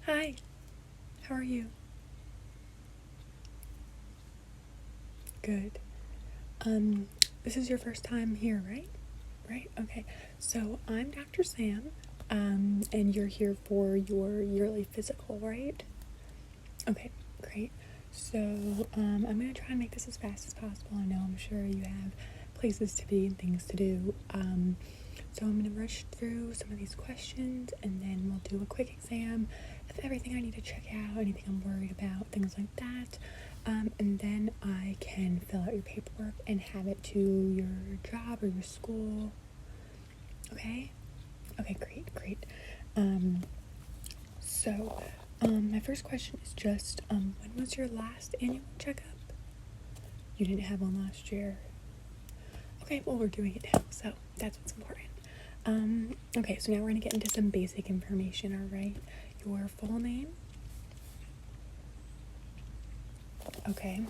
Hi, how are you? Good. This is your first time here, right? Right? Okay. So I'm Dr. Sam, and you're here for your yearly physical, right? Okay, great. So, I'm gonna try and make this as fast as possible. I know I'm sure you have places to be and things to do. So I'm gonna rush through some of these questions and then we'll do a quick exam of everything I need to check out, anything I'm worried about, things like that. And then I can fill out your paperwork and have it to your job or your school. Okay? Okay, great. So, my first question is just, when was your last annual checkup? You didn't have one last year. Okay, well, we're doing it now, so that's what's important. Okay, so now we're gonna get into some basic information, alright? Your full name. Okay.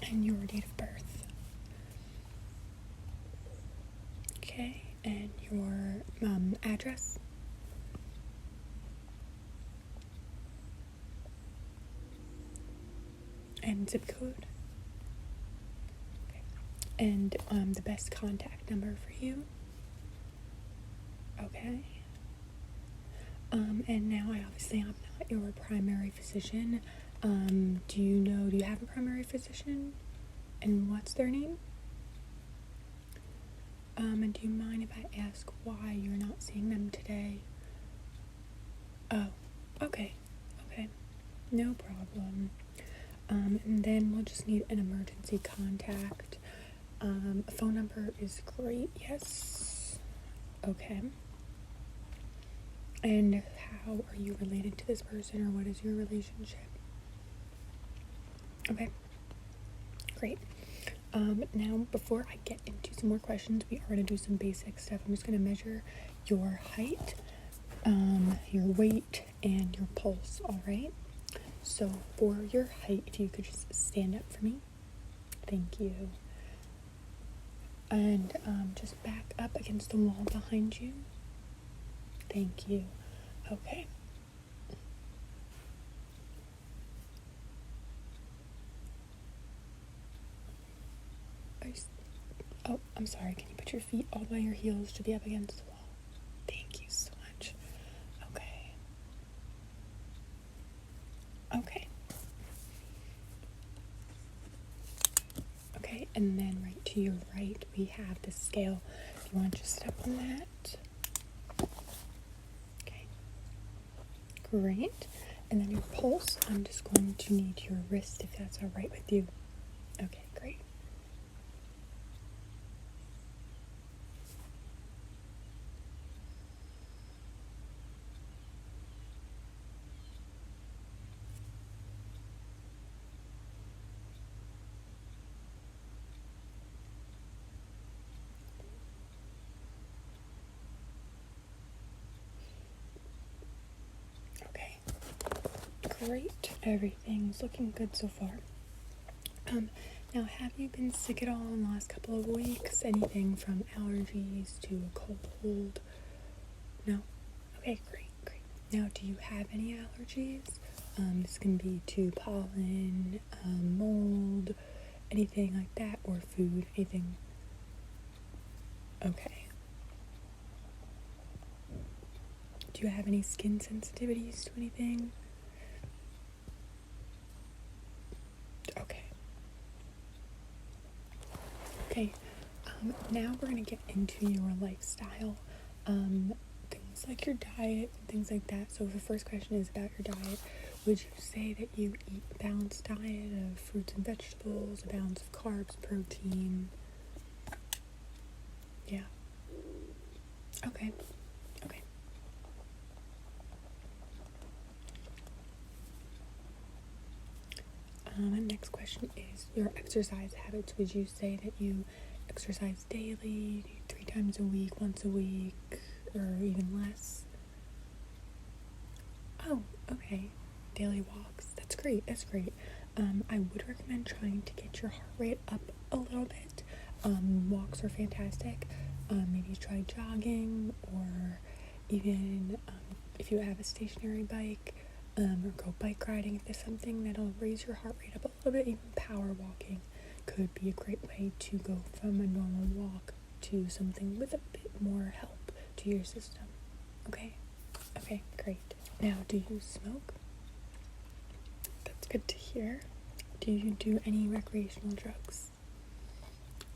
And your date of birth. Okay, and your address. And zip code. Okay. And the best contact number for you. Okay. And now I'm not your primary physician. Do you have a primary physician? And what's their name? And do you mind if I ask why you're not seeing them today? Oh, okay. No problem. And then we'll just need an emergency contact. A phone number is great, yes. Okay. And how are you related to this person, or what is your relationship? Okay, great. Now, before I get into some more questions, we are going to do some basic stuff. I'm just going to measure your height, your weight, and your pulse, alright? So, for your height, if you could just stand up for me. Thank you. And just back up against the wall behind you. Thank you. Okay. Oh, I'm sorry. Can you put your feet all by your heels to be up against the wall? Thank you so much. Okay. Okay, and then right to your right, we have the scale. If you want to just step on that. Okay. Great. And then your pulse, I'm just going to need your wrist if that's all right with you. Okay, great. Okay. Great. Everything's looking good so far. Now, have you been sick at all in the last couple of weeks? Anything from allergies to a cold? No? Okay, great. Now, do you have any allergies? This can be to pollen, mold, anything like that, or food, anything. Okay. Do you have any skin sensitivities to anything? Okay. Now we're gonna get into your lifestyle. Things like your diet, things like that. So the first question is about your diet. Would you say that you eat a balanced diet of fruits and vegetables, a balance of carbs, protein? Yeah. Okay. Next question is your exercise habits. Would you say that you exercise daily, 3 times a week, once a week, or even less? Oh, okay. Daily walks. That's great. I would recommend trying to get your heart rate up a little bit. Walks are fantastic. Maybe try jogging, or even if you have a stationary bike, or go bike riding if there's something that'll raise your heart rate up a little bit. Even power walking could be a great way to go from a normal walk to something with a bit more help to your system. Okay, great. Now, do you smoke? That's good to hear. Do you do any recreational drugs?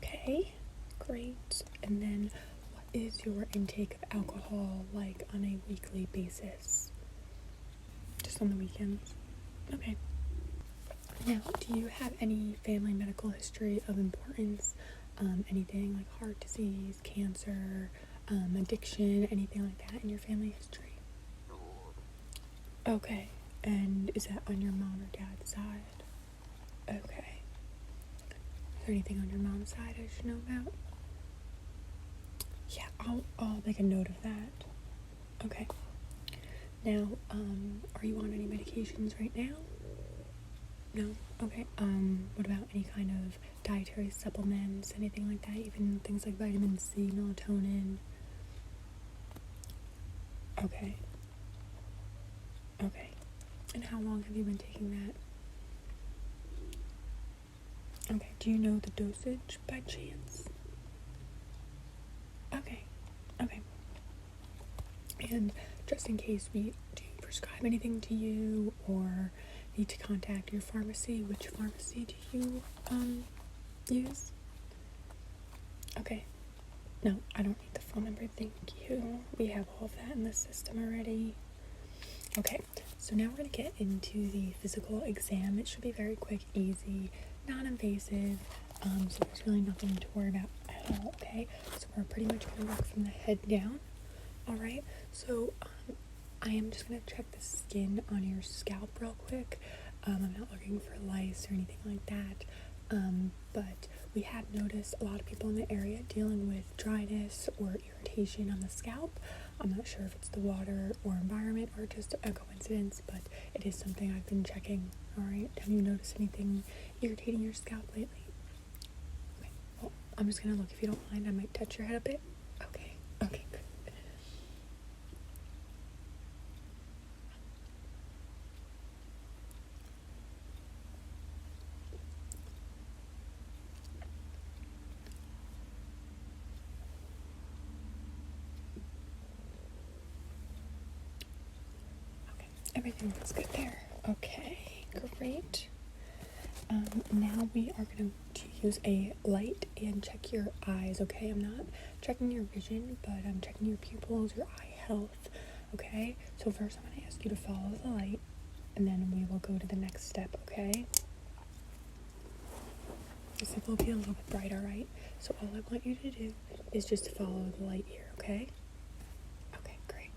Okay, great. And then what is your intake of alcohol like on a weekly basis? Just on the weekends? Okay. Now, do you have any family medical history of importance? Anything like heart disease, cancer, addiction, anything like that in your family history? Okay. And is that on your mom or dad's side? Okay. Is there anything on your mom's side I should know about? Yeah, I'll make a note of that. Okay. Now, are you on any medications right now? No? Okay. What about any kind of dietary supplements, anything like that? Even things like vitamin C, melatonin? Okay. And how long have you been taking that? Okay. Do you know the dosage by chance? Okay. And just in case we do prescribe anything to you or need to contact your pharmacy, which pharmacy do you use? Okay. No, I don't need the phone number, thank you. We have all of that in the system already. Okay, so now we're going to get into the physical exam. It should be very quick, easy, non-invasive, so there's really nothing to worry about at all, okay? So we're pretty much going to work from the head down, alright? So I am just going to check the skin on your scalp real quick. I'm not looking for lice or anything like that, but we have noticed a lot of people in the area dealing with dryness or irritation on the scalp. I'm not sure if it's the water or environment or just a coincidence, but it is something I've been checking. Alright, have you noticed anything irritating your scalp lately? Okay, well, I'm just gonna look. If you don't mind, I might touch your head a bit. Okay, good. Everything looks good there. Okay, great. Now we are going to use a light and check your eyes, okay? I'm not checking your vision, but I'm checking your pupils, your eye health, okay? So first I'm going to ask you to follow the light, and then we will go to the next step, okay? This will be a little bit brighter, right? So all I want you to do is just to follow the light here, okay? Okay, great.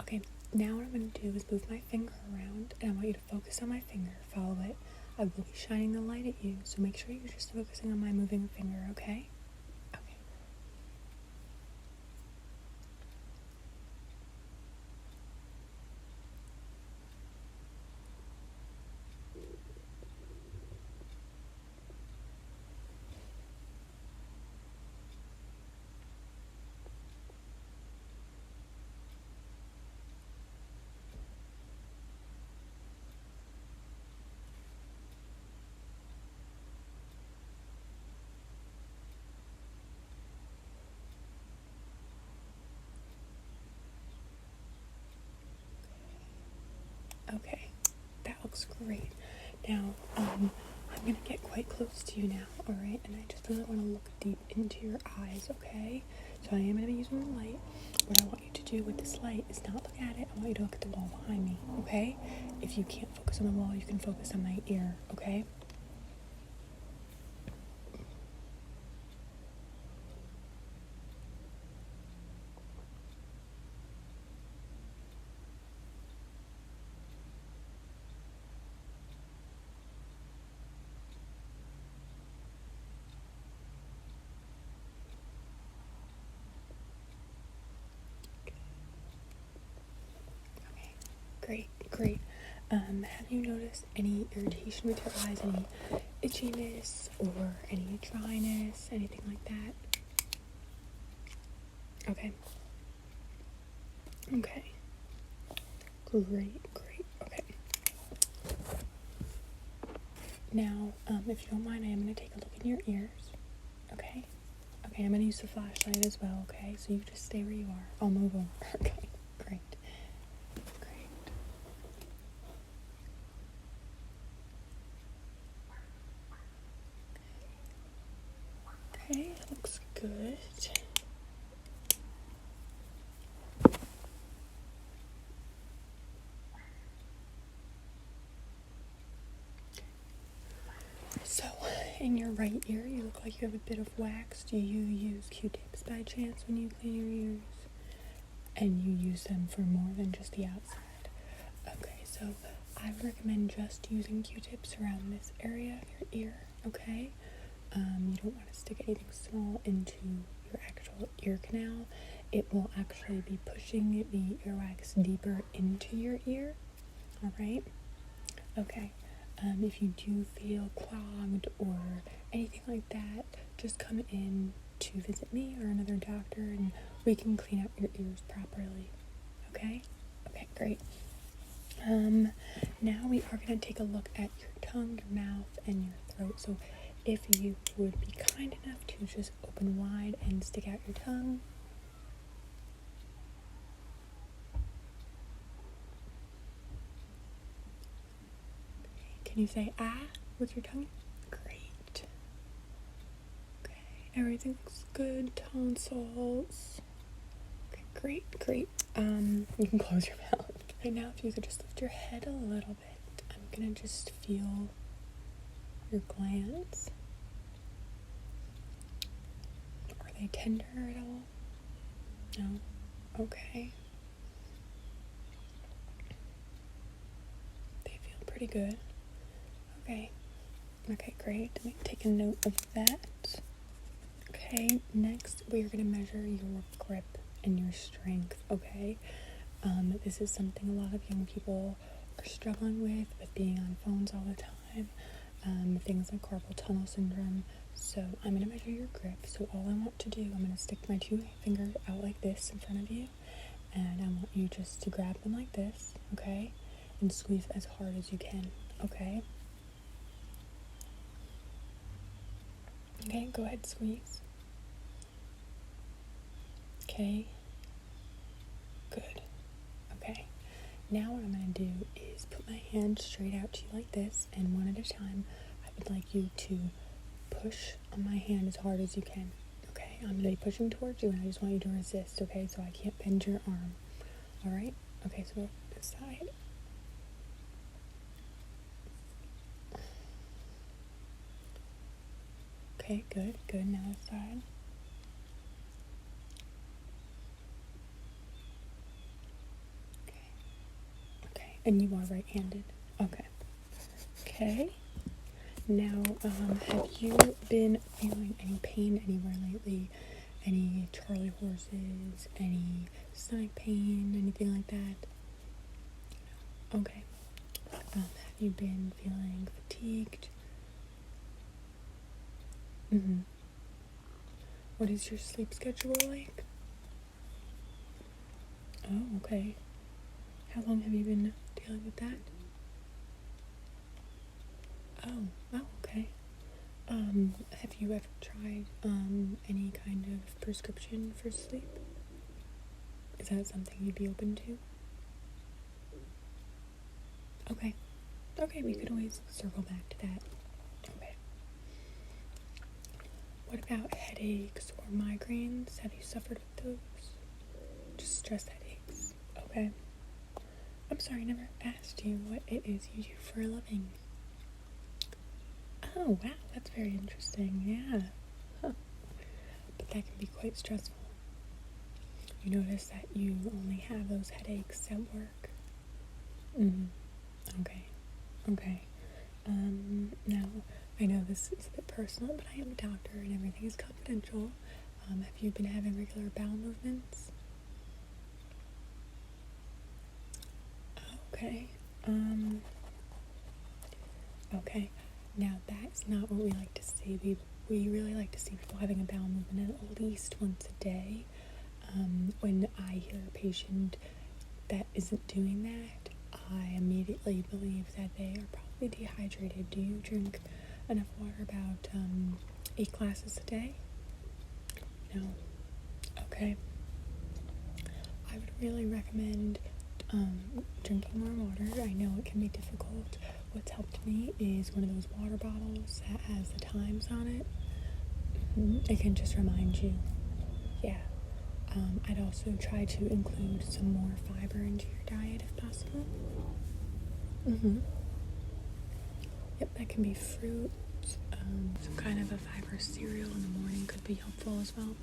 Okay, now what I'm going to do is move my finger around, and I want you to focus on my finger, follow it. I will be shining the light at you, so make sure you're just focusing on my moving finger, okay? Okay. Okay, that looks great. Now, I'm going to get quite close to you now, alright? And I just really want to look deep into your eyes, okay? So I am going to be using the light. What I want you to do with this light is not look at it. I want you to look at the wall behind me, okay? If you can't focus on the wall, you can focus on my ear, okay? great. Have you noticed any irritation with your eyes, any itchiness or any dryness, anything like that? Okay. Okay. Great. Okay. Now, if you don't mind, I am going to take a look in your ears. Okay? Okay, I'm going to use the flashlight as well, okay? So you just stay where you are. I'll move over. Okay, great. Okay, looks good. So, in your right ear, you look like you have a bit of wax. Do you use Q-tips by chance when you clean your ears? And you use them for more than just the outside? Okay, so I would recommend just using Q-tips around this area of your ear, okay? You don't want to stick anything small into your actual ear canal. It will actually be pushing the earwax deeper into your ear, alright? Okay. If you do feel clogged or anything like that, just come in to visit me or another doctor and we can clean out your ears properly. Okay? Okay, great. Now we are going to take a look at your tongue, your mouth, and your throat. So if you would be kind enough to just open wide and stick out your tongue. Can you say ah with your tongue? Great. Okay, everything looks good. Tonsils. Okay, great. You can close your mouth. Right now, if you could just lift your head a little bit, I'm gonna just feel your glands. Are they tender at all? No? Okay. They feel pretty good. Okay, great. Let me take a note of that. Okay, next we're going to measure your grip and your strength, okay? This is something a lot of young people are struggling with being on phones all the time, things like carpal tunnel syndrome. So I'm going to measure your grip. So all I want to do, I'm going to stick my 2 fingers out like this in front of you, and I want you just to grab them like this, okay? And squeeze as hard as you can, okay? Okay, go ahead, squeeze. Okay. Good. Okay. Now what I'm going to do is put my hand straight out to you like this, and one at a time, I would like you to push on my hand as hard as you can. Okay? I'm going to be pushing towards you, and I just want you to resist, okay? So I can't bend your arm. Alright? Okay, so go this side. Okay, good. Now this side. Okay. And you are right-handed. Okay. Now, have you been feeling any pain anywhere lately? Any Charlie horses? Any stomach pain? Anything like that? Okay. Have you been feeling fatigued? What is your sleep schedule like? Oh, okay. How long have you been dealing with that? Oh, okay. Have you ever tried, any kind of prescription for sleep? Is that something you'd be open to? Okay, we could always circle back to that. Okay. What about headaches or migraines? Have you suffered with those? Just stress headaches. Okay. I'm sorry, I never asked you what it is you do for a living. Oh, wow, that's very interesting, yeah. Huh. But that can be quite stressful. You notice that you only have those headaches at work. Okay. Now, I know this is a bit personal, but I am a doctor and everything is confidential. Have you been having regular bowel movements? Okay. Okay, now that's not what we like to see. We really like to see people having a bowel movement at least once a day. When I hear a patient that isn't doing that, I immediately believe that they are probably dehydrated. Do you drink enough water? About 8 glasses a day? No. Okay. I would really recommend drinking more water. I know it can be difficult. What's helped me is one of those water bottles that has the times on it. It can just remind you. Yeah. I'd also try to include some more fiber into your diet if possible. Yep, that can be fruit. Some kind of a fiber cereal in the morning could be helpful as well.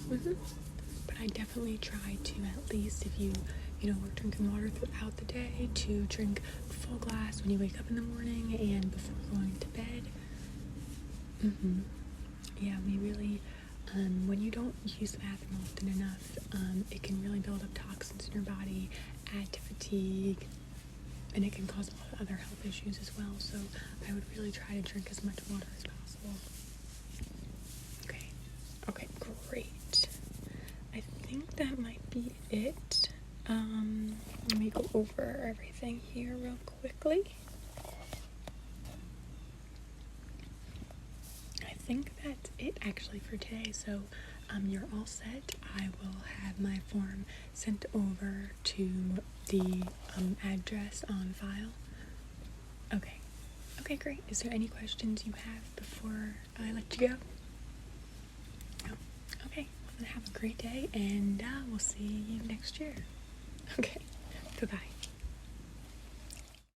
But I definitely try to, at least if you are drinking water throughout the day, to drink a full glass when you wake up in the morning and before going to bed. Yeah, we really, when you don't use the bathroom often enough, it can really build up toxins in your body, add to fatigue, and it can cause a lot of other health issues as well. So I would really try to drink as much water as possible. Okay, great. I think that might be it. Let me go over everything here real quickly. I think that's it actually for today. So you're all set. I will have my form sent over to the address on file. Okay, great. Is there any questions you have before I let you go? No? Okay, well then have a great day, and we'll see you next year. Okay, bye-bye.